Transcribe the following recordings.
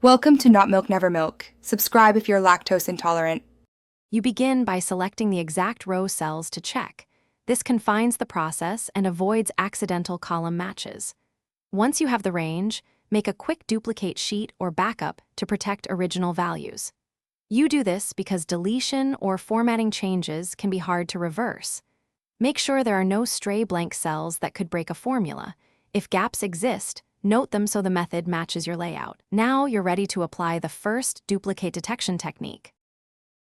Welcome to Not Milk Never Milk. Subscribe if you're lactose intolerant. You begin by selecting the exact row cells to check. This confines the process and avoids accidental column matches. Once you have the range, make a quick duplicate sheet or backup to protect original values. You do this because deletion or formatting changes can be hard to reverse. Make sure there are no stray blank cells that could break a formula. If gaps exist, note them so the method matches your layout. Now you're ready to apply the first duplicate detection technique.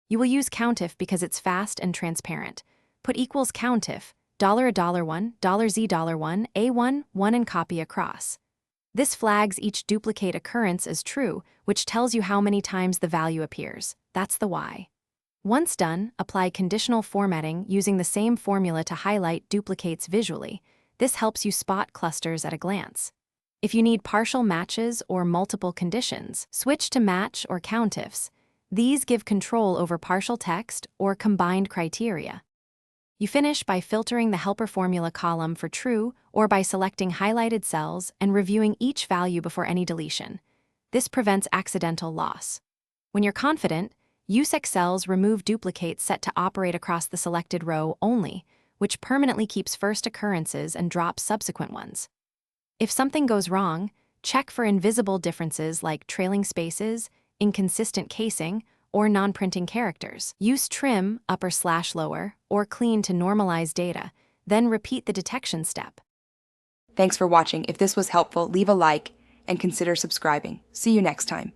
You will use COUNTIF because it's fast and transparent. Put equals COUNTIF, $1, $1, $Z, $1, A1, 1 and copy across. This flags each duplicate occurrence as true, which tells you how many times the value appears. That's the why. Once done, apply conditional formatting using the same formula to highlight duplicates visually. This helps you spot clusters at a glance. If you need partial matches or multiple conditions, switch to match or COUNTIFs. These give control over partial text or combined criteria. You finish by filtering the helper formula column for true or by selecting highlighted cells and reviewing each value before any deletion. This prevents accidental loss. When you're confident, use Excel's remove duplicates set to operate across the selected row only, which permanently keeps first occurrences and drops subsequent ones. If something goes wrong, check for invisible differences like trailing spaces, inconsistent casing, or non-printing characters. Use trim, upper/lower, or clean to normalize data, then repeat the detection step. Thanks for watching. If this was helpful, leave a like and consider subscribing. See you next time.